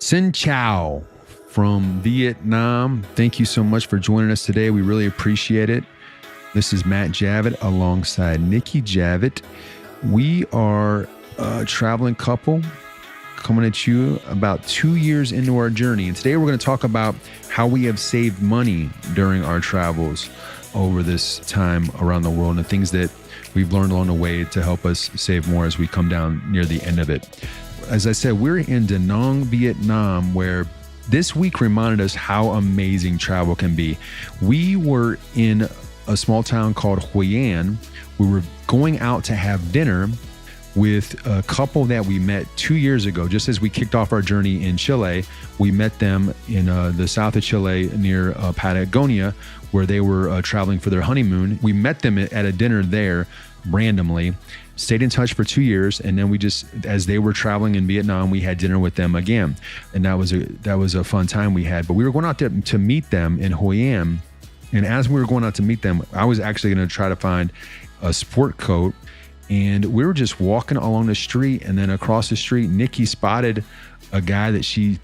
Xin Chào from Vietnam. Thank you so much for joining us today. We really appreciate it. This is Matt Javitt alongside Nikki Javitt. We are a traveling couple coming at you about 2 years into our journey. And today we're going to talk about how we have saved money during our travels over this time around the world and the things that we've learned along the way to help us save more as we come down near the end of it. As I said, we're in Da Nang, Vietnam, where this week reminded us how amazing travel can be. We were in a small town called Hoi An. We were going out to have dinner with a couple that we met 2 years ago. Just as we kicked off our journey in Chile, we met them in the south of Chile near Patagonia, where they were traveling for their honeymoon. We met them at a dinner there randomly, stayed in touch for 2 years, and then we just, as they were traveling in Vietnam, we had dinner with them again, and that was a fun time we had. But we were going out there to meet them in Hoi An, and as we were going out to meet them, I was actually going to try to find a sport coat, and we were just walking along the street, and then across the street, Nikki spotted a guy that she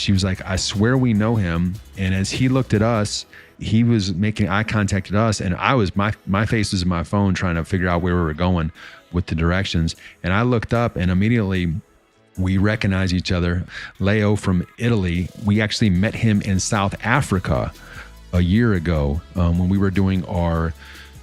was like, I swear we know him. And as he looked at us, he was making eye contact at us, and I was my face was in my phone trying to figure out where we were going with the directions. And I looked up, and immediately we recognized each other. Leo from Italy. We actually met him in South Africa a year ago when we were doing our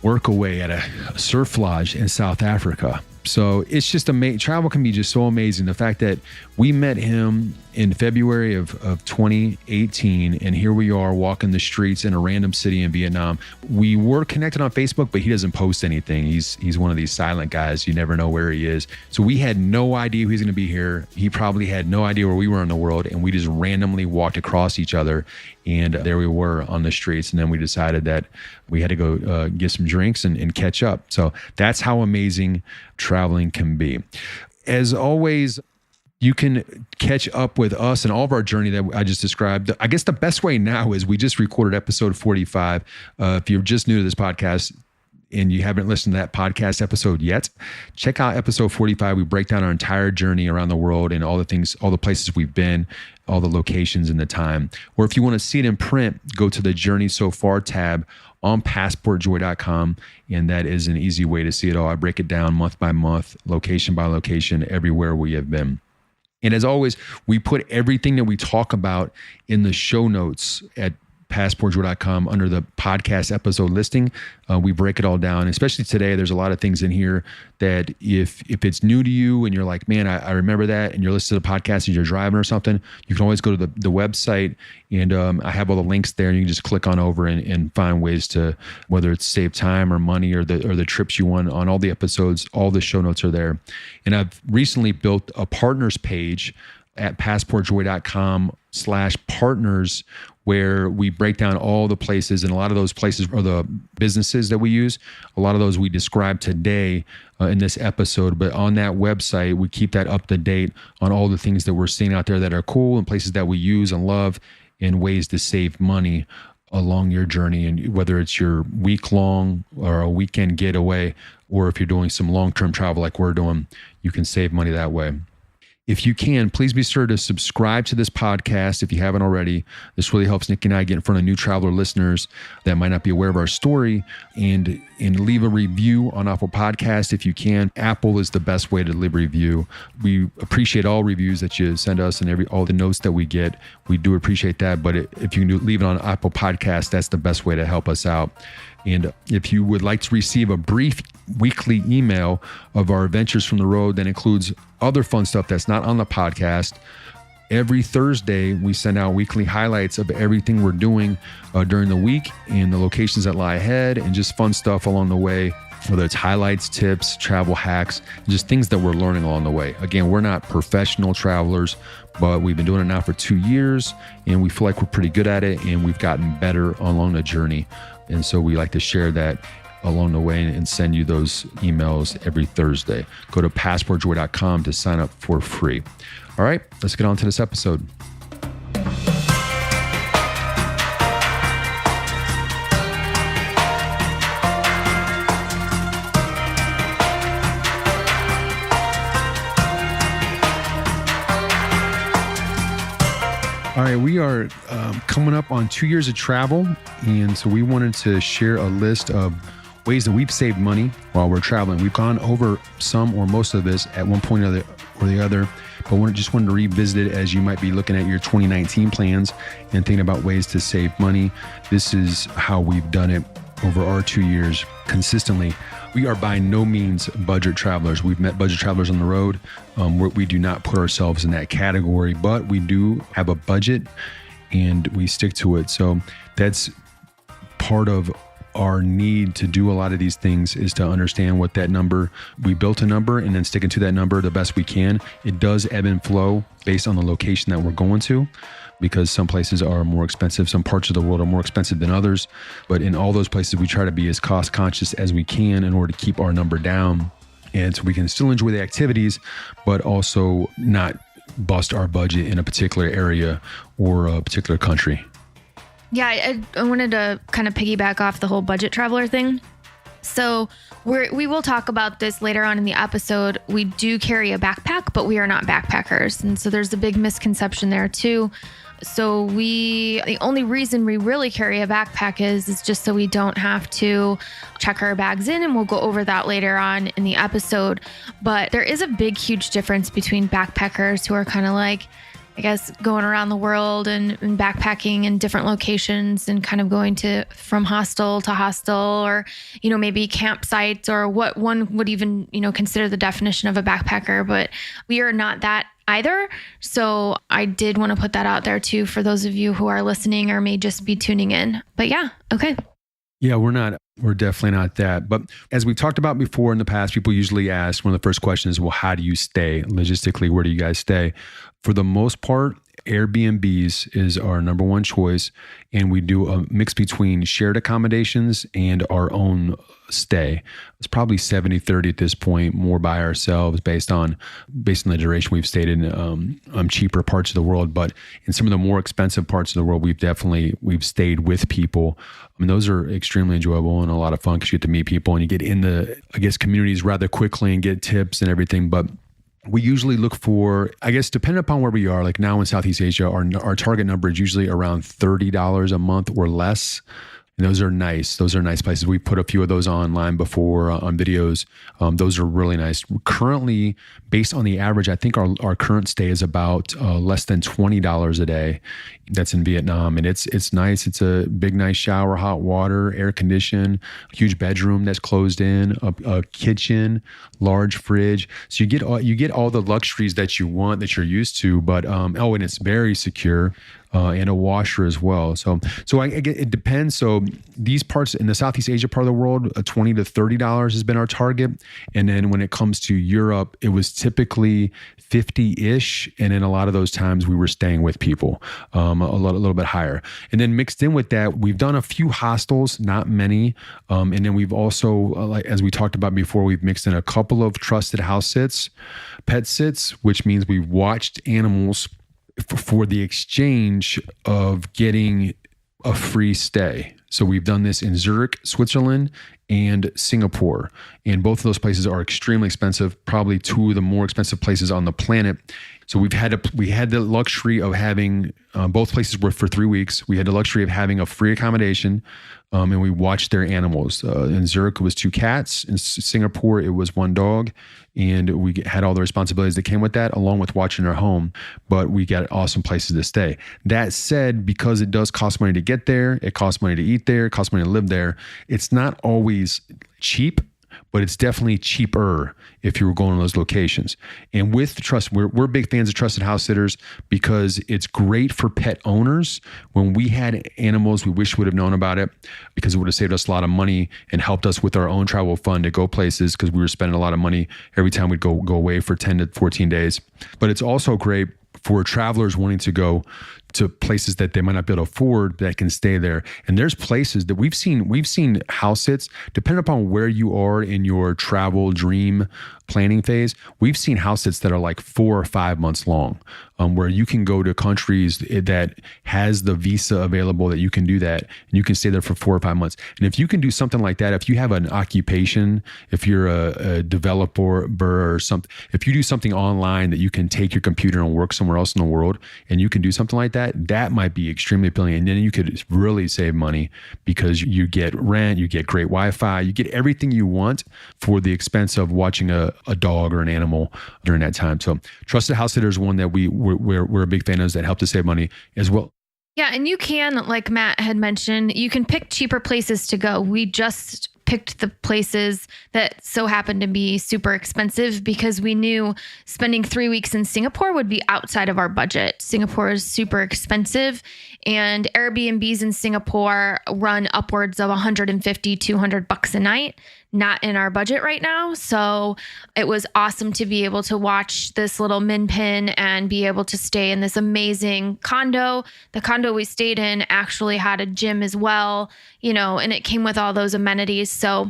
work away at a surf lodge in South Africa. So it's just amazing. Travel can be just so amazing. The fact that we met him in February of 2018, and here we are walking the streets in a random city in Vietnam. We were connected on Facebook, but he doesn't post anything. He's one of these silent guys. You never know where he is. So we had no idea he was going to be here. He probably had no idea where we were in the world, and we just randomly walked across each other, and there we were on the streets. And then we decided that we had to go get some drinks and catch up. So that's how amazing traveling can be. As always, you can catch up with us and all of our journey that I just described. I guess the best way now is we just recorded episode 45. If you're just new to this podcast and you haven't listened to that podcast episode yet, check out episode 45. We break down our entire journey around the world and all the things, all the places we've been, all the locations and the time. Or if you want to see it in print, go to the Journey So Far tab on passportjoy.com, and that is an easy way to see it all. I break it down month by month, location by location, everywhere we have been. And as always, we put everything that we talk about in the show notes at passportjoy.com under the podcast episode listing. We break it all down. Especially today, there's a lot of things in here that if it's new to you and you're like, man, I remember that, and you're listening to the podcast and you're driving or something, you can always go to the website, and I have all the links there, and you can just click on over and find ways to, whether it's save time or money or the trips you want on all the episodes. All the show notes are there. And I've recently built a partners page at passportjoy.com/partners, where we break down all the places, and a lot of those places are the businesses that we use. A lot of those we describe today in this episode, but on that website, we keep that up to date on all the things that we're seeing out there that are cool and places that we use and love, and ways to save money along your journey. And whether it's your week-long or a weekend getaway, or if you're doing some long-term travel like we're doing, you can save money that way. If you can, please be sure to subscribe to this podcast if you haven't already. This really helps Nick and I get in front of new traveler listeners that might not be aware of our story, and leave a review on Apple Podcasts if you can. Apple is the best way to leave a review. We appreciate all reviews that you send us and all the notes that we get. We do appreciate that, but if you can leave it on Apple Podcasts, that's the best way to help us out. And if you would like to receive a brief weekly email of our adventures from the road that includes other fun stuff that's not on the podcast, every Thursday we send out weekly highlights of everything we're doing during the week and the locations that lie ahead, and just fun stuff along the way, whether it's highlights, tips, travel hacks, just things that we're learning along the way. Again, we're not professional travelers, but we've been doing it now for 2 years, and we feel like we're pretty good at it, and we've gotten better along the journey. And so we like to share that along the way and send you those emails every Thursday. Go to passportjoy.com to sign up for free. All right, let's get on to this episode. All right, we are coming up on 2 years of travel. And so we wanted to share a list of ways that we've saved money while we're traveling. We've gone over some or most of this at one point or the other, but we just wanted to revisit it as you might be looking at your 2019 plans and thinking about ways to save money. This is how we've done it over our 2 years consistently. We are by no means budget travelers. We've met budget travelers on the road. We do not put ourselves in that category, but we do have a budget and we stick to it. So that's part of our need to do a lot of these things, is to understand what that number, we built a number and then sticking to that number the best we can. It does ebb and flow based on the location that we're going to, because some places are more expensive. Some parts of the world are more expensive than others. But in all those places, we try to be as cost conscious as we can in order to keep our number down. And so we can still enjoy the activities, but also not bust our budget in a particular area or a particular country. Yeah, I wanted to kind of piggyback off the whole budget traveler thing. So we will talk about this later on in the episode. We do carry a backpack, but we are not backpackers. And so there's a big misconception there too. So the only reason we really carry a backpack is just so we don't have to check our bags in, and we'll go over that later on in the episode. But there is a big, huge difference between backpackers who are kind of like, I guess, going around the world and backpacking in different locations and kind of going from hostel to hostel, or, maybe campsites, or what one would even, consider the definition of a backpacker. But we are not that either. So I did want to put that out there too, for those of you who are listening or may just be tuning in. But yeah, okay. Yeah, we're definitely not that. But as we talked about before in the past, people usually ask, one of the first questions is, well, how do you stay? Logistically, where do you guys stay? For the most part, Airbnbs is our number one choice. And we do a mix between shared accommodations and our own stay. It's probably 70-30 at this point, more by ourselves based on the duration we've stayed in cheaper parts of the world. But in some of the more expensive parts of the world, we've stayed with people. I mean, those are extremely enjoyable and a lot of fun because you get to meet people and you get in the, communities rather quickly and get tips and everything. But we usually look for, depending upon where we are, like now in Southeast Asia, our target number is usually around $30 a month or less. And those are nice. Those are nice places. We put a few of those online before on videos. Those are really nice. Currently, based on the average, I think our current stay is about less than $20 a day. That's in Vietnam. And it's nice. It's a big, nice shower, hot water, air conditioned, huge bedroom that's closed in, a kitchen, large fridge. So you get all the luxuries that you want, that you're used to, but and it's very secure. And a washer as well. So it depends. So these parts in the Southeast Asia part of the world, $20 to $30 has been our target. And then when it comes to Europe, it was typically 50-ish. And in a lot of those times we were staying with people, a little bit higher. And then mixed in with that, we've done a few hostels, not many. And then we've also, as we talked about before, we've mixed in a couple of trusted house sits, pet sits, which means we've watched animals for the exchange of getting a free stay. So we've done this in Zurich, Switzerland, and Singapore. And both of those places are extremely expensive, probably two of the more expensive places on the planet. So we had the luxury of having, both places were for 3 weeks. We had the luxury of having a free accommodation, and we watched their animals. In Zurich, it was 2 cats. In Singapore, it was 1 dog. And we had all the responsibilities that came with that, along with watching our home. But we got awesome places to stay. That said, because it does cost money to get there, it costs money to eat there, it costs money to live there, it's not always cheap, but it's definitely cheaper if you were going to those locations. And with the trust, we're big fans of trusted house sitters because it's great for pet owners. When we had animals, we wish we would have known about it because it would have saved us a lot of money and helped us with our own travel fund to go places, because we were spending a lot of money every time we'd go away for 10 to 14 days. But it's also great for travelers wanting to go to places that they might not be able to afford that can stay there. And there's places that we've seen house sits, depending upon where you are in your travel dream planning phase. We've seen house sits that are like 4 or 5 months long, where you can go to countries that has the visa available that you can do that, and you can stay there for 4 or 5 months. And if you can do something like that, if you have an occupation, if you're a developer or something, if you do something online that you can take your computer and work somewhere else in the world, and you can do something like that, that might be extremely appealing. And then you could really save money because you get rent, you get great Wi-Fi, you get everything you want for the expense of watching a dog or an animal during that time. So Trusted House Sitter is one that we're a big fan of that helped us save money as well. Yeah, and you can, like Matt had mentioned, you can pick cheaper places to go. We just picked the places that so happened to be super expensive because we knew spending 3 weeks in Singapore would be outside of our budget. Singapore is super expensive, and Airbnbs in Singapore run upwards of $150, $200 a night. Not in our budget right now. So it was awesome to be able to watch this little min pin and be able to stay in this amazing condo. The condo we stayed in actually had a gym as well, and it came with all those amenities. So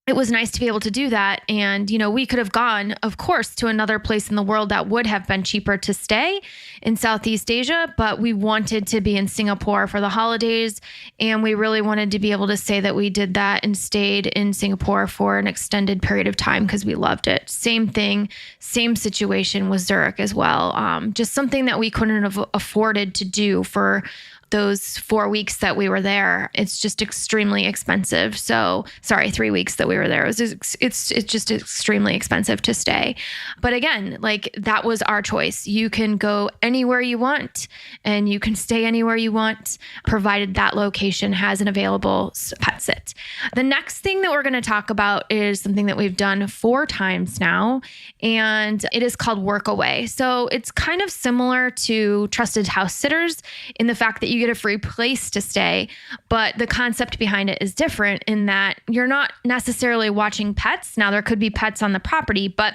it was nice to be able to do that. And, we could have gone, of course, to another place in the world that would have been cheaper to stay in Southeast Asia, but we wanted to be in Singapore for the holidays. And we really wanted to be able to say that we did that and stayed in Singapore for an extended period of time because we loved it. Same thing, same situation with Zurich as well. Just something that we couldn't have afforded to do for those 4 weeks that we were there. It's just extremely expensive. So, 3 weeks that we were there. It's just extremely expensive to stay. But again, like that was our choice. You can go anywhere you want and you can stay anywhere you want, provided that location has an available pet sit. The next thing that we're going to talk about is something that we've done 4 times now, and it is called Workaway. So it's kind of similar to Trusted House Sitters in the fact that you get a free place to stay, but the concept behind it is different in that you're not necessarily watching pets. Now, there could be pets on the property, but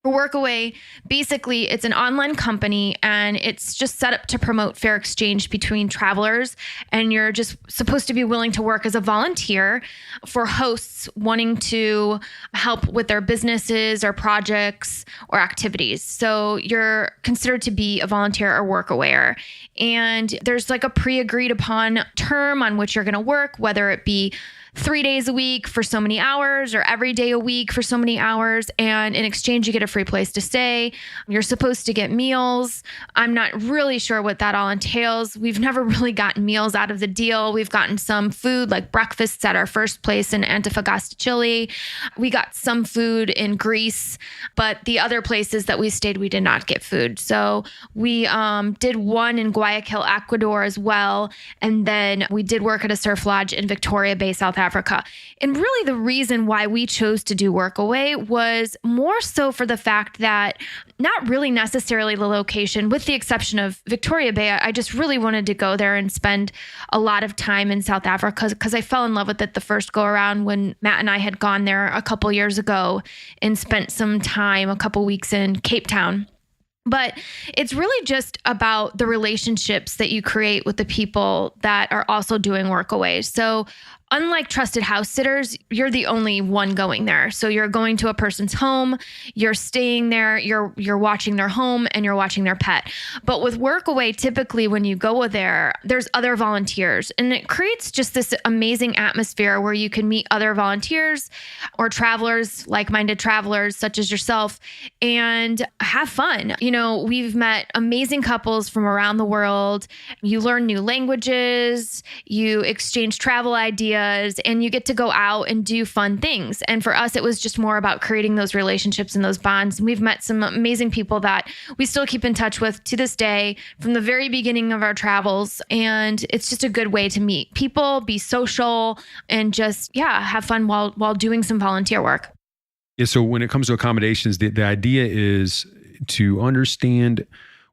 for Workaway, basically, it's an online company and it's just set up to promote fair exchange between travelers. And you're just supposed to be willing to work as a volunteer for hosts wanting to help with their businesses or projects or activities. So you're considered to be a volunteer or workawayer. And there's like a pre-agreed upon term on which you're going to work, whether it be 3 days a week for so many hours or every day a week for so many hours. And in exchange, you get a free place to stay. You're supposed to get meals. I'm not really sure what that all entails. We've never really gotten meals out of the deal. We've gotten some food like breakfasts at our first place in Antofagasta, Chile. We got some food in Greece, but the other places that we stayed, we did not get food. So we did one in Guayaquil, Ecuador as well. And then we did work at a surf lodge in Victoria Bay, South Africa. And really the reason why we chose to do Workaway was more so for the fact that not really necessarily the location, with the exception of Victoria Bay. I just really wanted to go there and spend a lot of time in South Africa because I fell in love with it the first go around when Matt and I had gone there a couple years ago and spent some time, a couple weeks in Cape Town. But it's really just about the relationships that you create with the people that are also doing Workaway. So unlike Trusted House Sitters, you're the only one going there. So you're going to a person's home, you're staying there, you're watching their home and you're watching their pet. But with Workaway, typically when you go there, there's other volunteers, and it creates just this amazing atmosphere where you can meet other volunteers or travelers, like-minded travelers such as yourself, and have fun. We've met amazing couples from around the world. You learn new languages, you exchange travel ideas, and you get to go out and do fun things. And for us, it was just more about creating those relationships and those bonds. And we've met some amazing people that we still keep in touch with to this day from the very beginning of our travels. And it's just a good way to meet people, be social, and just, have fun while doing some volunteer work. Yeah. So when it comes to accommodations, the idea is to understand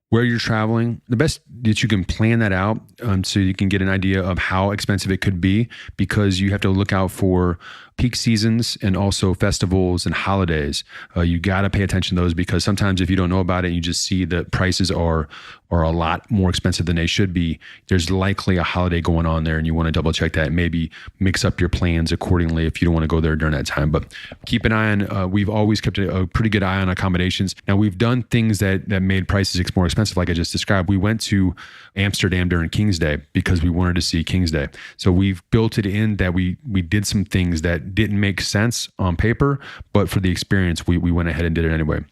where you're traveling, the best that you can plan that out so you can get an idea of how expensive it could be, because you have to look out for peak seasons and also festivals and holidays. You got to pay attention to those, because sometimes if you don't know about it, you just see that prices are a lot more expensive than they should be. There's likely a holiday going on there, and you want to double check that and maybe mix up your plans accordingly if you don't want to go there during that time. But keep an eye on, we've always kept a pretty good eye on accommodations. Now, we've done things that made prices more expensive, like I just described. We went to Amsterdam during King's Day because we wanted to see King's Day. So we've built it in that we did some things that didn't make sense on paper, but for the experience, we went ahead and did it anyway.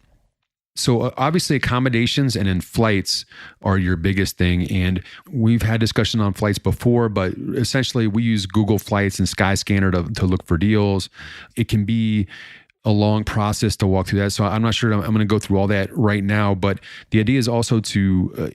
So obviously accommodations and then flights are your biggest thing. And we've had discussion on flights before, but essentially we use Google Flights and Skyscanner to look for deals. It can be a long process to walk through that. So I'm not sure I'm going to go through all that right now, but the idea is also to,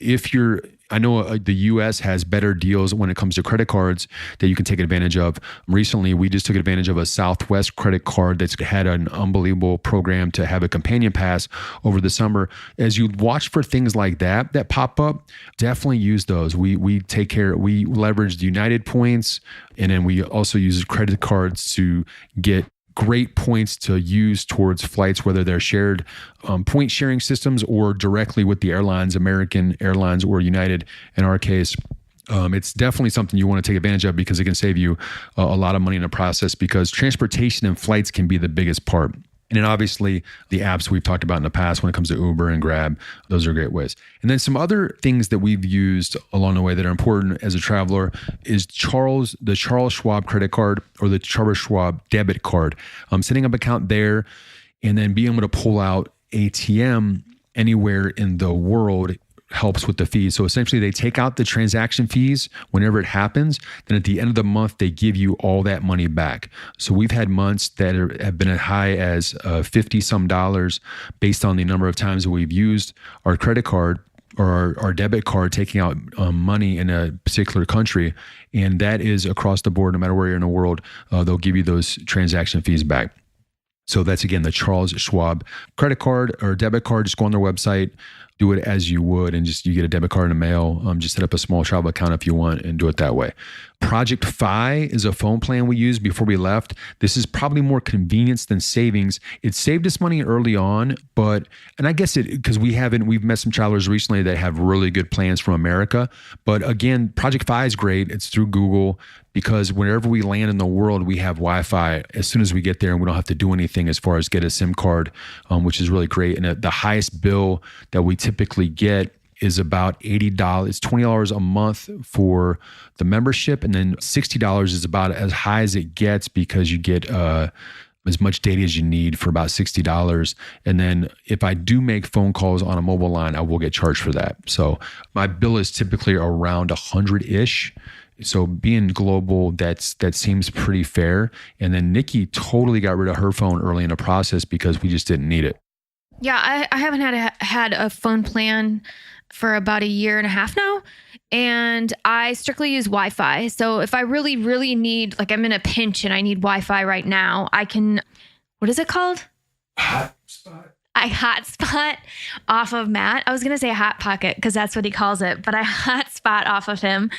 I know the US has better deals when it comes to credit cards that you can take advantage of. Recently, we just took advantage of a Southwest credit card that's had an unbelievable program to have a companion pass over the summer. As you watch for things like that pop up, definitely use those. We leverage the United points, and then we also use credit cards to get great points to use towards flights, whether they're shared point sharing systems or directly with the airlines, American Airlines or United in our case. It's definitely something you want to take advantage of because it can save you a lot of money in the process, because transportation and flights can be the biggest part. And then obviously the apps we've talked about in the past when it comes to Uber and Grab, those are great ways. And then some other things that we've used along the way that are important as a traveler is the Charles Schwab credit card or the Charles Schwab debit card. Setting up an account there and then being able to pull out ATM anywhere in the world helps with the fees. So essentially they take out the transaction fees whenever it happens. Then at the end of the month, they give you all that money back. So we've had months that have been as high as $50 some based on the number of times that we've used our credit card or our debit card, taking out money in a particular country. And that is across the board, no matter where you're in the world, they'll give you those transaction fees back. So that's, again, the Charles Schwab credit card or debit card. Just go on their website, do it as you would, and you get a debit card in the mail. Just set up a small travel account if you want and do it that way. Project Fi is a phone plan we used before we left. This is probably more convenience than savings. It saved us money early on, and I guess because we've met some travelers recently that have really good plans from America. But again, Project Fi is great. It's through Google, because wherever we land in the world, we have Wi-Fi as soon as we get there, and we don't have to do anything as far as get a SIM card, which is really great. And the highest bill that we typically get is about $80. It's $20 a month for the membership, and then $60 is about as high as it gets because you get as much data as you need for about $60. And then if I do make phone calls on a mobile line, I will get charged for that. So my bill is typically around 100-ish. So being global, that seems pretty fair. And then Nikki totally got rid of her phone early in the process because we just didn't need it. Yeah, I haven't had a phone plan for about 1.5 years now. And I strictly use Wi-Fi. So if I really, really need, like I'm in a pinch and I need Wi-Fi right now, I can, what is it called? Hotspot. I hotspot off of Matt. I was going to say hot pocket because that's what he calls it, but I hotspot off of him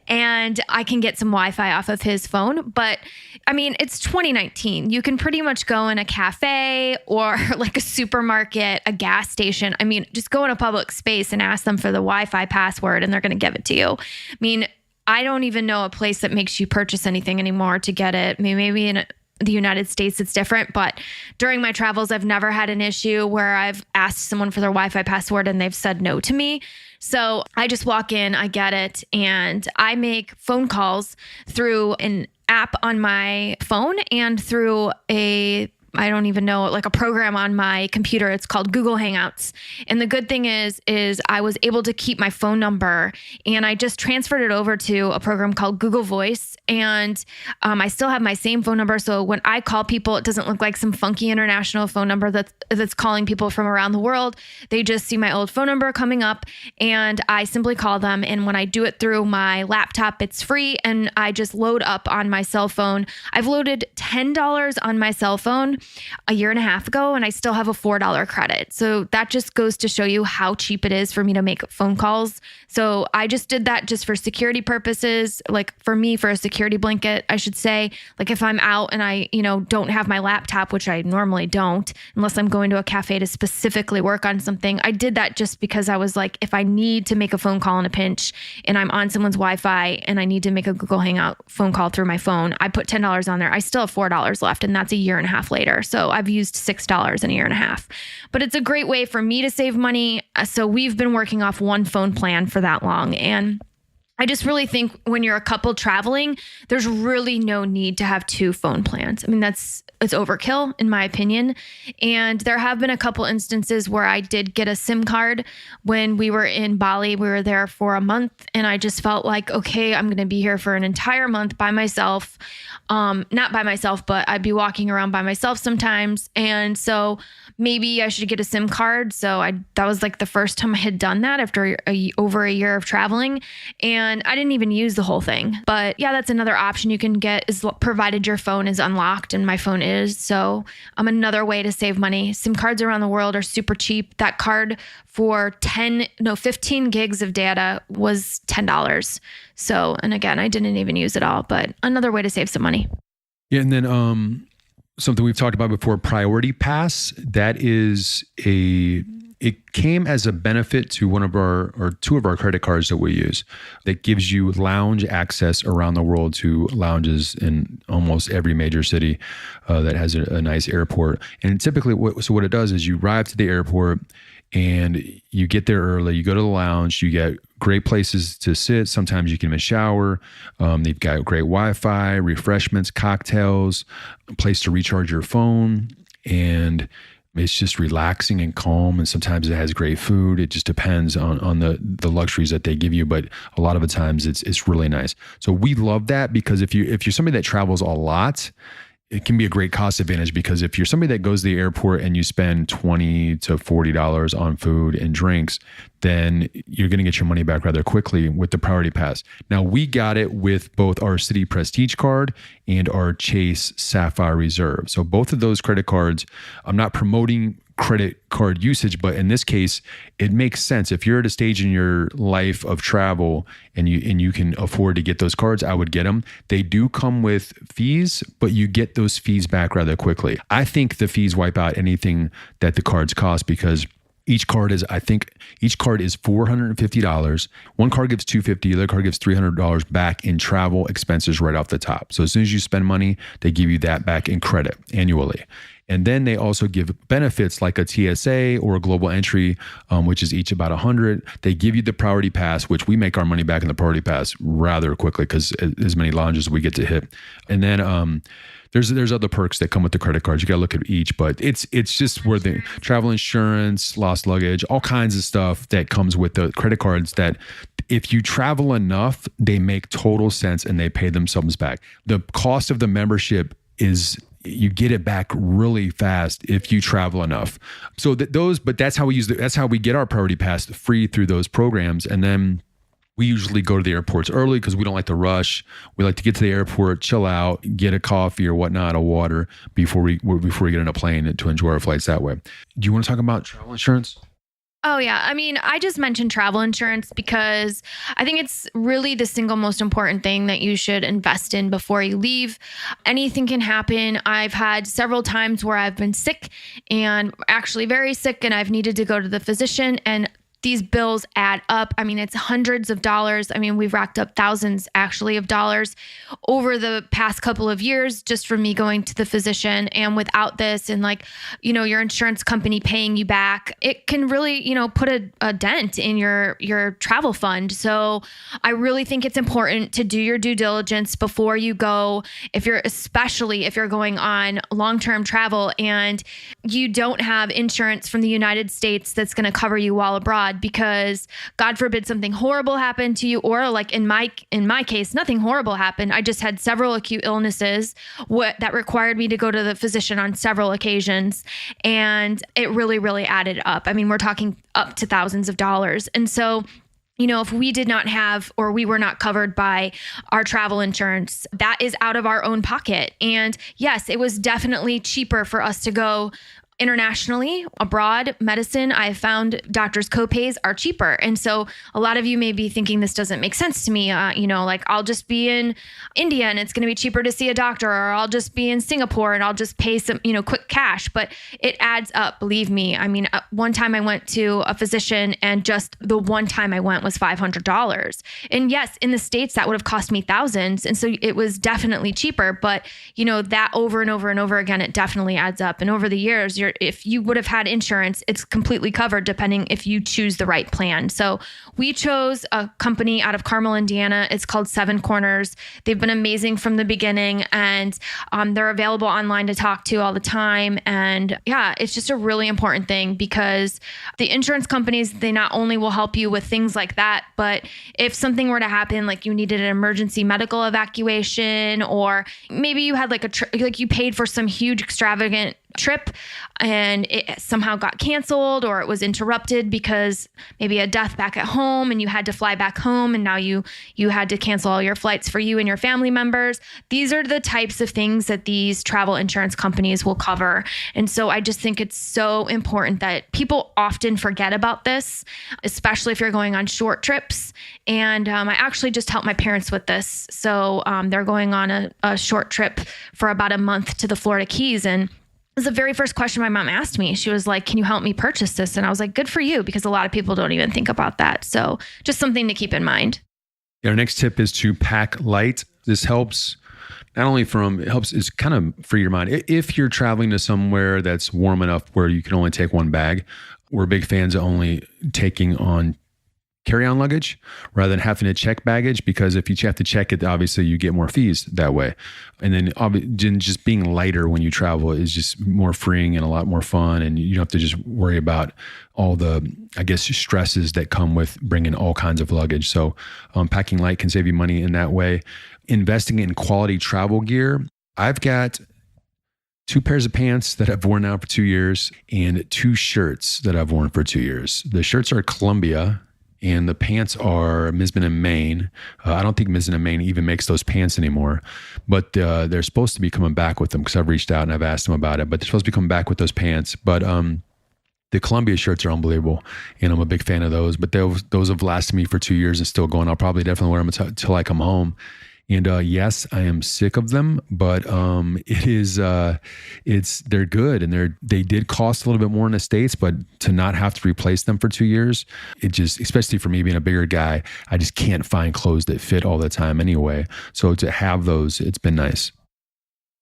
and I can get some Wi-Fi off of his phone. But I mean, it's 2019. You can pretty much go in a cafe or like a supermarket, a gas station. I mean, just go in a public space and ask them for the Wi-Fi password and they're going to give it to you. I mean, I don't even know a place that makes you purchase anything anymore to get it. Maybe in the United States, it's different, but during my travels, I've never had an issue where I've asked someone for their Wi-Fi password and they've said no to me. So I just walk in, I get it, and I make phone calls through an app on my phone and through I don't even know, like a program on my computer. It's called Google Hangouts. And the good thing is I was able to keep my phone number and I just transferred it over to a program called Google Voice. And I still have my same phone number. So when I call people, it doesn't look like some funky international phone number that's calling people from around the world. They just see my old phone number coming up and I simply call them. And when I do it through my laptop, it's free. And I just load up on my cell phone. I've loaded $10 on my cell phone 1.5 years ago, and I still have a $4 credit. So that just goes to show you how cheap it is for me to make phone calls. So I just did that just for security purposes, like for me, for a security blanket, I should say. Like if I'm out and I, don't have my laptop, which I normally don't, unless I'm going to a cafe to specifically work on something. I did that just because I was like, if I need to make a phone call in a pinch and I'm on someone's Wi-Fi and I need to make a Google Hangout phone call through my phone, I put $10 on there. I still have $4 left, and that's 1.5 years later. So I've used $6 in 1.5 years. But it's a great way for me to save money. So we've been working off one phone plan for that long. And I just really think when you're a couple traveling, there's really no need to have 2 phone plans. I mean, it's overkill in my opinion. And there have been a couple instances where I did get a SIM card when we were in Bali. We were there for a month and I just felt like, okay, I'm going to be here for an entire month by myself. Not by myself, but I'd be walking around by myself sometimes. And so maybe I should get a SIM card. So that was like the first time I had done that after over a year of traveling. And I didn't even use the whole thing. But yeah, that's another option you can get, is provided your phone is unlocked, and my phone is. So another way to save money. SIM cards around the world are super cheap. That card for 15 gigs of data was $10. So, and again, I didn't even use it all, but another way to save some money. Yeah. And then something we've talked about before, Priority Pass. It came as a benefit to one of our, or 2 of our credit cards that we use, that gives you lounge access around the world to lounges in almost every major city that has a nice airport. And typically what it does is you arrive to the airport and you get there early, you go to the lounge, you get great places to sit. Sometimes you can even shower. They've got great Wi-Fi, refreshments, cocktails, a place to recharge your phone. And it's just relaxing and calm. And sometimes it has great food. It just depends on the luxuries that they give you. But a lot of the times it's really nice. So we love that, because if you're somebody that travels a lot, it can be a great cost advantage, because if you're somebody that goes to the airport and you spend $20 to $40 on food and drinks, then you're going to get your money back rather quickly with the Priority Pass. Now, we got it with both our Citi Prestige card and our Chase Sapphire Reserve. So both of those credit cards, I'm not promoting credit card usage, but in this case, it makes sense. If you're at a stage in your life of travel and you can afford to get those cards, I would get them. They do come with fees, but you get those fees back rather quickly. I think the fees wipe out anything that the cards cost, because each card is $450. One card gives $250, the other card gives $300 back in travel expenses right off the top. So as soon as you spend money, they give you that back in credit annually. And then they also give benefits like a TSA or a global entry, which is each about $100. They give you the Priority Pass, which we make our money back in the Priority Pass rather quickly, because as many lounges we get to hit. And then there's other perks that come with the credit cards. You got to look at each, but it's just where the travel insurance, lost luggage, all kinds of stuff that comes with the credit cards, that if you travel enough, they make total sense and they pay themselves back. The cost of the membership is, you get it back really fast if you travel enough. So but that's how we get our Priority Pass free through those programs. And then we usually go to the airports early because we don't like to rush. We like to get to the airport, chill out, get a coffee or whatnot, a water before we get on a plane, to enjoy our flights that way. Do you want to talk about travel insurance? Oh, yeah. I mean, I just mentioned travel insurance because I think it's really the single most important thing that you should invest in before you leave. Anything can happen. I've had several times where I've been sick, and actually very sick, and I've needed to go to the physician, and these bills add up. I mean, it's hundreds of dollars. I mean, we've racked up thousands actually of dollars over the past couple of years just from me going to the physician. And without this, and your insurance company paying you back, it can really, put a dent in your travel fund. So I really think it's important to do your due diligence before you go, especially if you're going on long-term travel and you don't have insurance from the United States that's going to cover you while abroad, because God forbid something horrible happened to you, or like in my case, nothing horrible happened. I just had several acute illnesses that required me to go to the physician on several occasions, and it really, really added up. I mean, we're talking up to thousands of dollars. And so, if we did not have, or we were not covered by our travel insurance, that is out of our own pocket. And yes, it was definitely cheaper for us to go internationally, abroad. Medicine, I found doctors' copays are cheaper. And so a lot of you may be thinking this doesn't make sense to me. I'll just be in India and it's going to be cheaper to see a doctor, or I'll just be in Singapore and I'll just pay some, quick cash. But it adds up, believe me. I mean, one time I went to a physician, and just the one time I went was $500. And yes, in the States, that would have cost me thousands. And so it was definitely cheaper. But, that over and over and over again, it definitely adds up. And over the years, if you would have had insurance, it's completely covered depending if you choose the right plan. So we chose a company out of Carmel, Indiana. It's called Seven Corners. They've been amazing from the beginning, and they're available online to talk to all the time. And yeah, it's just a really important thing because the insurance companies, they not only will help you with things like that, but if something were to happen, like you needed an emergency medical evacuation, or maybe you had like you paid for some huge extravagant trip and it somehow got canceled, or it was interrupted because maybe a death back at home and you had to fly back home, and now you had to cancel all your flights for you and your family members. These are the types of things that these travel insurance companies will cover. And so I just think it's so important that people often forget about this, especially if you're going on short trips. And I actually just helped my parents with this. So they're going on a short trip for about a month to the Florida Keys, and it was the very first question my mom asked me. She was like, "Can you help me purchase this?" And I was like, "Good for you," because a lot of people don't even think about that. So just something to keep in mind. Our next tip is to pack light. This helps it's kind of free your mind. If you're traveling to somewhere that's warm enough where you can only take one bag, we're big fans of only taking on carry-on luggage rather than having to check baggage, because if you have to check it, obviously you get more fees that way. And then just being lighter when you travel is just more freeing and a lot more fun, and you don't have to just worry about all the, I guess, stresses that come with bringing all kinds of luggage. So packing light can save you money in that way. Investing in quality travel gear. I've got 2 pairs of pants that I've worn now for 2 years and 2 shirts that I've worn for 2 years. The shirts are Columbia, and the pants are Misman & Main. I don't think Misman & Main even makes those pants anymore, but they're supposed to be coming back with them because I've reached out and I've asked them about it, but they're supposed to be coming back with those pants. But the Columbia shirts are unbelievable, and I'm a big fan of those, but those have lasted me for 2 years and still going. I'll probably definitely wear them until I come home. And yes, I am sick of them, but they're good, and they did cost a little bit more in the States, but to not have to replace them for 2 years, it just, especially for me being a bigger guy, I just can't find clothes that fit all the time anyway. So to have those, it's been nice.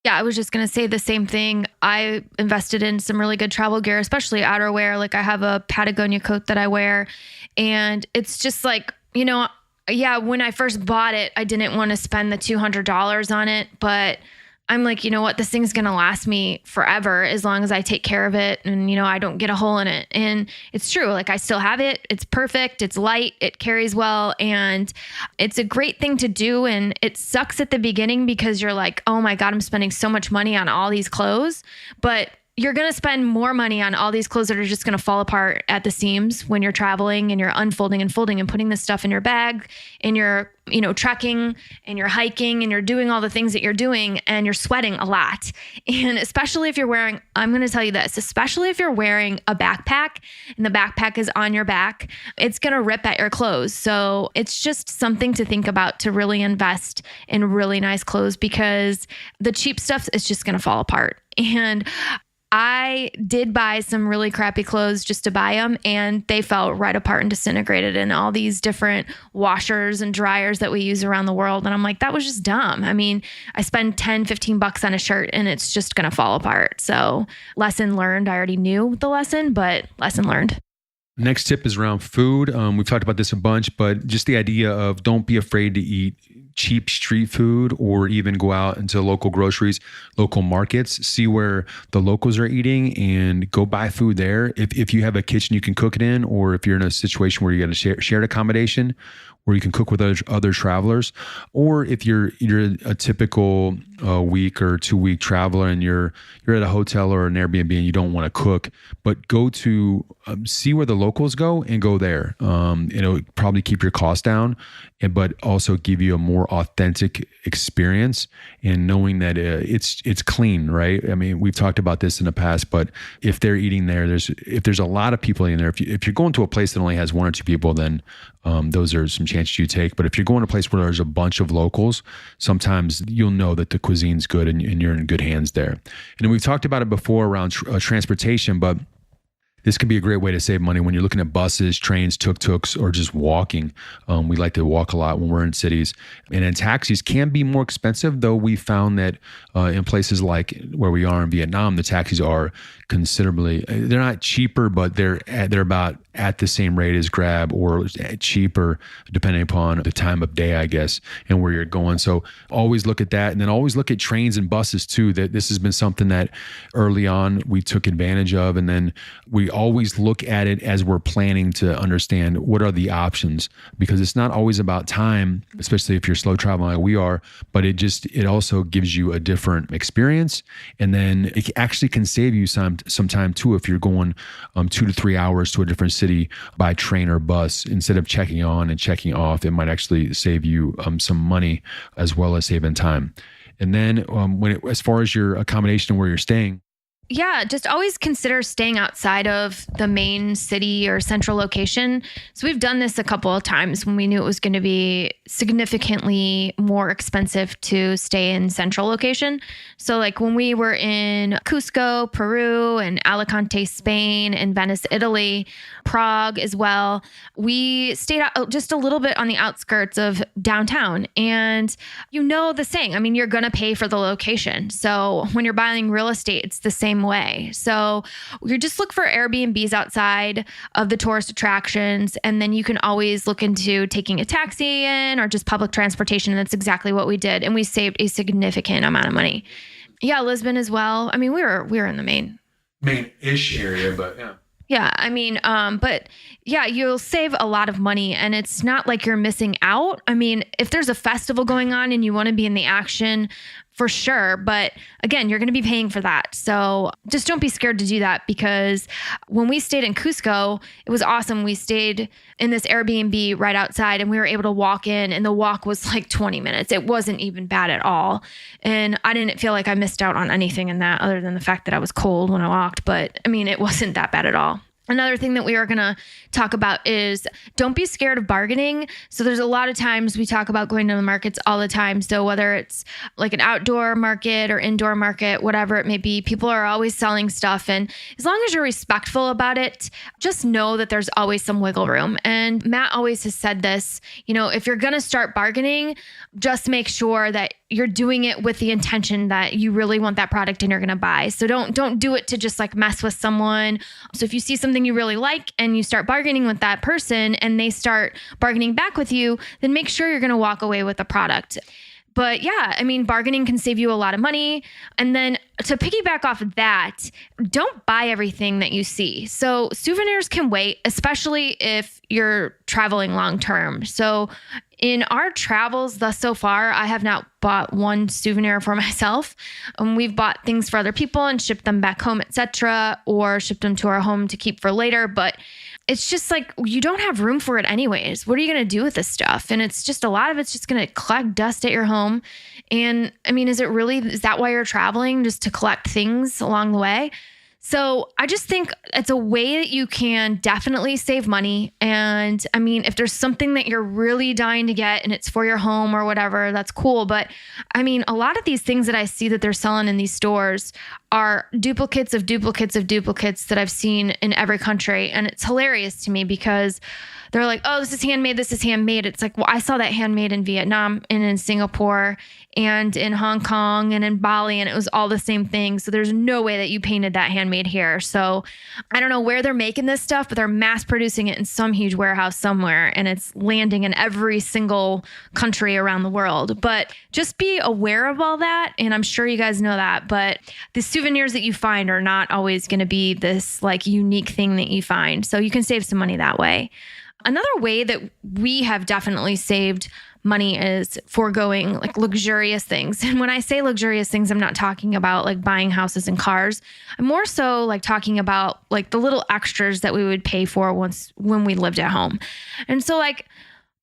Yeah, I was just going to say the same thing. I invested in some really good travel gear, especially outerwear. Like I have a Patagonia coat that I wear, and it's just like, yeah, when I first bought it, I didn't want to spend the $200 on it, but I'm like, you know what, this thing's going to last me forever as long as I take care of it and, I don't get a hole in it. And it's true. Like I still have it. It's perfect. It's light. It carries well. And it's a great thing to do. And it sucks at the beginning because you're like, oh my God, I'm spending so much money on all these clothes, but you're going to spend more money on all these clothes that are just going to fall apart at the seams when you're traveling and you're unfolding and folding and putting this stuff in your bag and you're, trekking and you're hiking and you're doing all the things that you're doing and you're sweating a lot. And especially if you're wearing, I'm going to tell you this, especially if you're wearing a backpack and the backpack is on your back, it's going to rip at your clothes. So it's just something to think about, to really invest in really nice clothes, because the cheap stuff is just going to fall apart. And I did buy some really crappy clothes just to buy them, and they fell right apart and disintegrated in all these different washers and dryers that we use around the world. And I'm like, that was just dumb. I mean, I spend $10-15 on a shirt and it's just going to fall apart. So lesson learned. I already knew the lesson, but lesson learned. Next tip is around food. We've talked about this a bunch, but just the idea of don't be afraid to eat cheap street food, or even go out into local groceries, local markets, see where the locals are eating and go buy food there. If you have a kitchen you can cook it in, or if you're in a situation where you got a shared accommodation where you can cook with other travelers, or if you're a typical week or 2 week traveler and you're at a hotel or an Airbnb and you don't want to cook, but go to see where the locals go and go there. It'll probably keep your costs down, but also give you a more authentic experience, and knowing that it's clean, right? I mean, we've talked about this in the past, but if they're eating there, if there's a lot of people in there, if you're going to a place that only has 1 or 2 people, then those are some chances you take. But if you're going to a place where there's a bunch of locals, sometimes you'll know that the cuisine's good and you're in good hands there. And we've talked about it before around transportation, but this could be a great way to save money when you're looking at buses, trains, tuk-tuks, or just walking. We like to walk a lot when we're in cities. And then taxis can be more expensive, though we found that in places like where we are in Vietnam, the taxis are considerably, they're not cheaper, but they're about at the same rate as Grab, or cheaper depending upon the time of day, I guess, and where you're going. So always look at that. And then always look at trains and buses too. That this has been something that early on we took advantage of. And then we always look at it as we're planning to understand what are the options, because it's not always about time, especially if you're slow traveling like we are, but it also gives you a different experience. And then it actually can save you some time too, if you're going 2 to 3 hours to a different city by train or bus. Instead of checking on and checking off, it might actually save you some money as well as saving time. And then as far as your accommodation and where you're staying, yeah, just always consider staying outside of the main city or central location. So we've done this a couple of times when we knew it was going to be significantly more expensive to stay in central location. So like when we were in Cusco, Peru, and Alicante, Spain, and Venice, Italy, Prague as well, we stayed out just a little bit on the outskirts of downtown. And you know the saying, I mean, you're going to pay for the location. So when you're buying real estate, it's the same way. So you just look for Airbnbs outside of the tourist attractions, and then you can always look into taking a taxi in or just public transportation. And that's exactly what we did. And we saved a significant amount of money. Yeah, Lisbon as well. I mean, we were in the main-ish area, but yeah. Yeah, I mean, but yeah, you'll save a lot of money, and it's not like you're missing out. I mean, if there's a festival going on and you want to be in the action, for sure. But again, you're going to be paying for that. So just don't be scared to do that, because when we stayed in Cusco, it was awesome. We stayed in this Airbnb right outside, and we were able to walk in, and the walk was like 20 minutes. It wasn't even bad at all. And I didn't feel like I missed out on anything in that, other than the fact that I was cold when I walked. But I mean, it wasn't that bad at all. Another thing that we are going to talk about is don't be scared of bargaining. So there's a lot of times we talk about going to the markets all the time. So whether it's like an outdoor market or indoor market, whatever it may be, people are always selling stuff. And as long as you're respectful about it, just know that there's always some wiggle room. And Matt always has said this, if you're going to start bargaining, just make sure that you're doing it with the intention that you really want that product and you're going to buy. So don't do it to just like mess with someone. So if you see something you really like and you start bargaining with that person and they start bargaining back with you, then make sure you're going to walk away with the product. But yeah, I mean, bargaining can save you a lot of money. And then to piggyback off of that, don't buy everything that you see. So souvenirs can wait, especially if you're traveling long term. So in our travels thus so far, I have not bought one souvenir for myself. We've bought things for other people and shipped them back home, etc., or shipped them to our home to keep for later. But it's just like, you don't have room for it anyways. What are you going to do with this stuff? And it's just, a lot of it's just going to collect dust at your home. And I mean, is that why you're traveling? Just to collect things along the way? So I just think it's a way that you can definitely save money. And I mean, if there's something that you're really dying to get and it's for your home or whatever, that's cool. But I mean, a lot of these things that I see that they're selling in these stores are duplicates of duplicates of duplicates that I've seen in every country. And it's hilarious to me because they're like, oh, this is handmade. This is handmade. It's like, well, I saw that handmade in Vietnam and in Singapore and in Hong Kong and in Bali, and it was all the same thing. So there's no way that you painted that handmade here. So I don't know where they're making this stuff, but they're mass producing it in some huge warehouse somewhere, and it's landing in every single country around the world. But just be aware of all that. And I'm sure you guys know that, but the souvenirs that you find are not always going to be this like unique thing that you find. So you can save some money that way. Another way that we have definitely saved money is foregoing like luxurious things. And when I say luxurious things, I'm not talking about like buying houses and cars. I'm more so like talking about like the little extras that we would pay for when we lived at home. And so like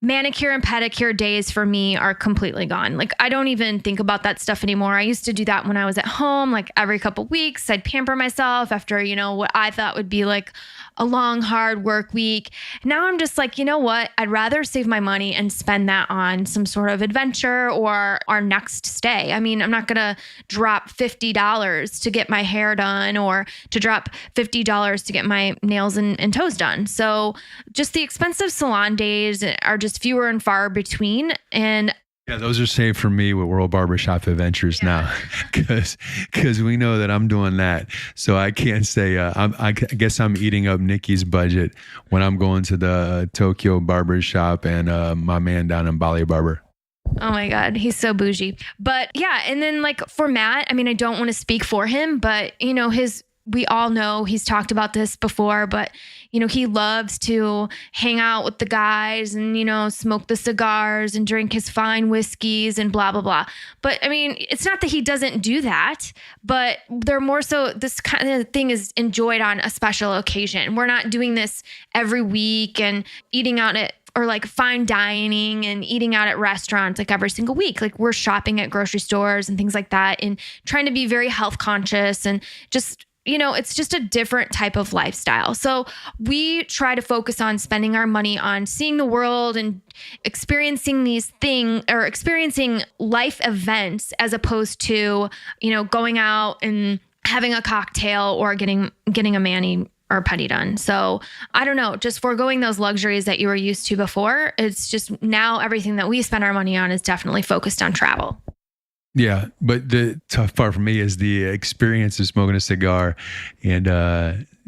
manicure and pedicure days for me are completely gone. Like, I don't even think about that stuff anymore. I used to do that when I was at home, like every couple weeks. I'd pamper myself after, what I thought would be like a long, hard work week. Now I'm just like, you know what? I'd rather save my money and spend that on some sort of adventure or our next stay. I mean, I'm not going to drop $50 to get my hair done or to drop $50 to get my nails and toes done. So just the expensive salon days are just fewer and far between. And yeah, those are saved for me with World Barbershop Adventures now, because we know that I'm doing that. So I can't say, I guess I'm eating up Nikki's budget when I'm going to the Tokyo Barbershop and my man down in Bali Barber. Oh my God, he's so bougie. But yeah, and then like for Matt, I mean, I don't want to speak for him, but we all know he's talked about this before, but he loves to hang out with the guys and, smoke the cigars and drink his fine whiskeys and blah, blah, blah. But I mean, it's not that he doesn't do that, but they're more so this kind of thing is enjoyed on a special occasion. We're not doing this every week and eating out at or like fine dining and eating out at restaurants like every single week. Like we're shopping at grocery stores and things like that and trying to be very health conscious and just it's just a different type of lifestyle. So we try to focus on spending our money on seeing the world and experiencing these things or experiencing life events as opposed to, going out and having a cocktail or getting a mani or pedi done. So I don't know, just foregoing those luxuries that you were used to before. It's just now everything that we spend our money on is definitely focused on travel. Yeah, but the tough part for me is the experience of smoking a cigar and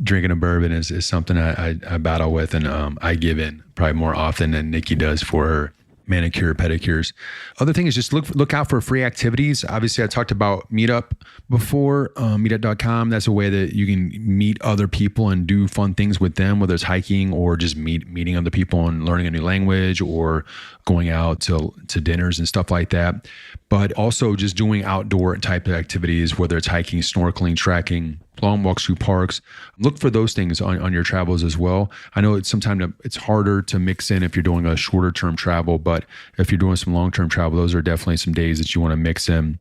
drinking a bourbon is something I battle with, and I give in probably more often than Nikki does for her manicure, pedicures. Other thing is just look out for free activities. Obviously, I talked about Meetup before, meetup.com. That's a way that you can meet other people and do fun things with them, whether it's hiking or just meeting other people and learning a new language or going out to dinners and stuff like that. But also just doing outdoor type of activities, whether it's hiking, snorkeling, trekking, long walks through parks. Look for those things on your travels as well. I know sometimes it's harder to mix in if you're doing a shorter term travel, but if you're doing some long-term travel, those are definitely some days that you want to mix in.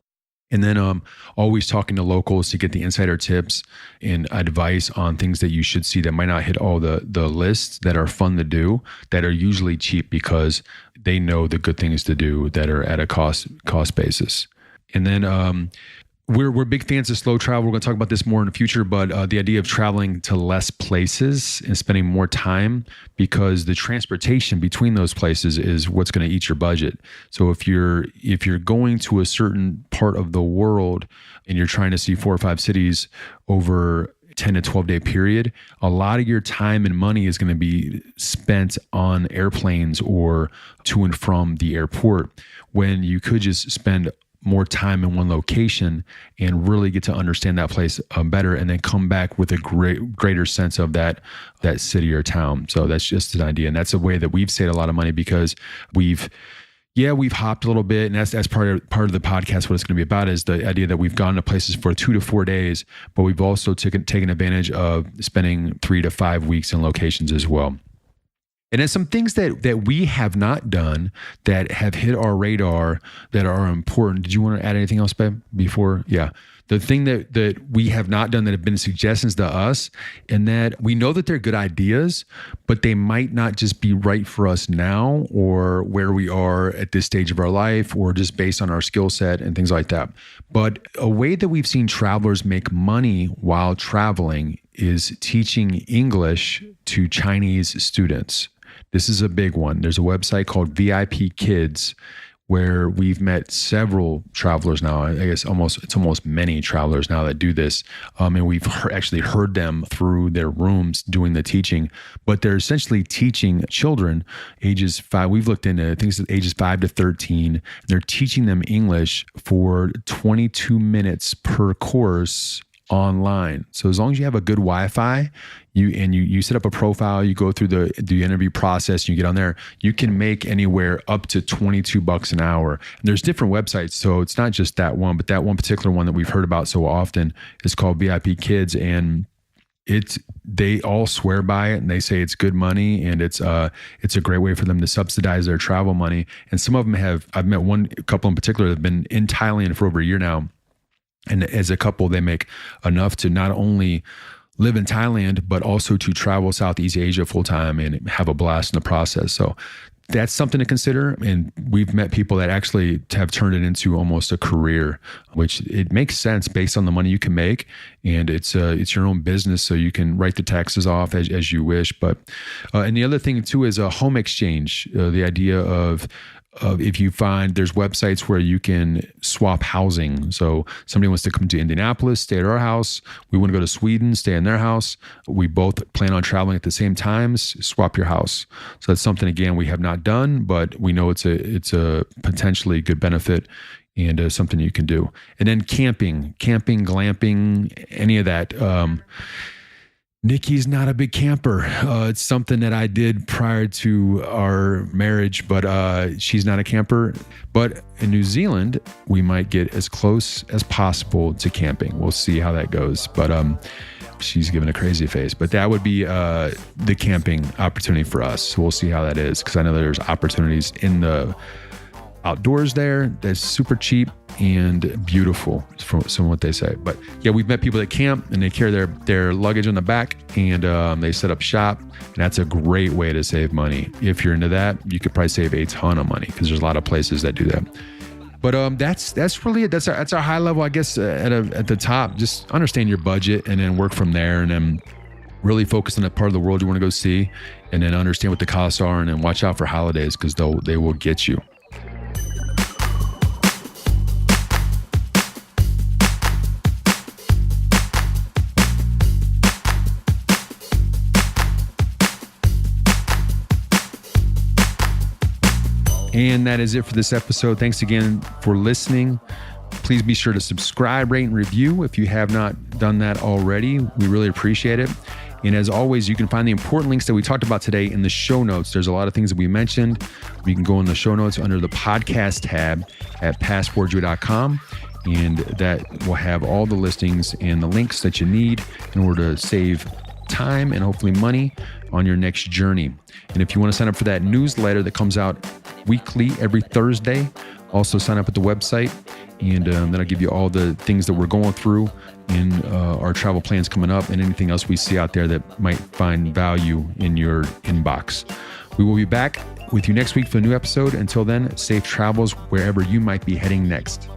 And then always talking to locals to get the insider tips and advice on things that you should see that might not hit all the lists that are fun to do, that are usually cheap because they know the good things to do that are at a cost basis. And then we're big fans of slow travel. We're going to talk about this more in the future, but the idea of traveling to less places and spending more time, because the transportation between those places is what's going to eat your budget. So if you're going to a certain part of the world and you're trying to see 4 or 5 cities over 10 to 12 day period, a lot of your time and money is going to be spent on airplanes or to and from the airport, when you could just spend more time in one location and really get to understand that place better, and then come back with a greater sense of that city or town. So that's just an idea. And that's a way that we've saved a lot of money, because we've hopped a little bit, and that's part of the podcast. What it's going to be about is the idea that we've gone to places for 2 to 4 days, but we've also taken advantage of spending 3 to 5 weeks in locations as well. And then some things that we have not done that have hit our radar that are important. Did you want to add anything else, babe, before? Yeah. The thing that we have not done that have been suggestions to us, and that we know that they're good ideas, but they might not just be right for us now or where we are at this stage of our life, or just based on our skill set and things like that. But a way that we've seen travelers make money while traveling is teaching English to Chinese students. This is a big one. There's a website called VIP Kids where we've met several travelers now. I guess it's almost many travelers now that do this. And we've actually heard them through their rooms doing the teaching, but they're essentially teaching children ages 5. We've looked into things at ages 5 to 13. They're teaching them English for 22 minutes per course online. So as long as you have a good Wi-Fi, you set up a profile, you go through the interview process, you get on there, you can make anywhere up to $22 an hour. And there's different websites, so it's not just that one, but that one particular one that we've heard about so often is called VIP Kids. And they all swear by it, and they say it's good money, and it's a great way for them to subsidize their travel money. And some of them I've met one couple in particular that have been in Thailand for over a year now. And as a couple, they make enough to not only live in Thailand, but also to travel Southeast Asia full time and have a blast in the process. So that's something to consider. And we've met people that actually have turned it into almost a career, which it makes sense based on the money you can make. And it's your own business, so you can write the taxes off as you wish. But and the other thing too is a home exchange. The idea of if you find there's websites where you can swap housing. So somebody wants to come to Indianapolis, stay at our house. We want to go to Sweden, stay in their house. We both plan on traveling at the same times, swap your house. So that's something, again, we have not done, but we know it's a potentially good benefit and something you can do. And then camping, glamping, any of that. Nikki's not a big camper. It's something that I did prior to our marriage, but she's not a camper. But in New Zealand, we might get as close as possible to camping. We'll see how that goes. But she's giving a crazy face. But that would be the camping opportunity for us. So we'll see how that is, because I know there's opportunities in the outdoors there that's super cheap and beautiful from some of what they say. But yeah, we've met people that camp and they carry their luggage on the back, and they set up shop, and that's a great way to save money. If you're into that, you could probably save a ton of money, because there's a lot of places that do that. But that's really it. That's our high level, I guess, at the top. Just understand your budget and then work from there, and then really focus on that part of the world you want to go see, and then understand what the costs are, and then watch out for holidays, because they will get you. And that is it for this episode. Thanks again for listening. Please be sure to subscribe, rate, and review if you have not done that already. We really appreciate it. And as always, you can find the important links that we talked about today in the show notes. There's a lot of things that we mentioned. You can go in the show notes under the podcast tab at passportjoy.com. And that will have all the listings and the links that you need in order to save time and hopefully money on your next journey. And if you want to sign up for that newsletter that comes out weekly every Thursday, also sign up at the website, and then I'll give you all the things that we're going through in our travel plans coming up, and anything else we see out there that might find value in your inbox. We will be back with you next week for a new episode. Until then, safe travels wherever you might be heading next.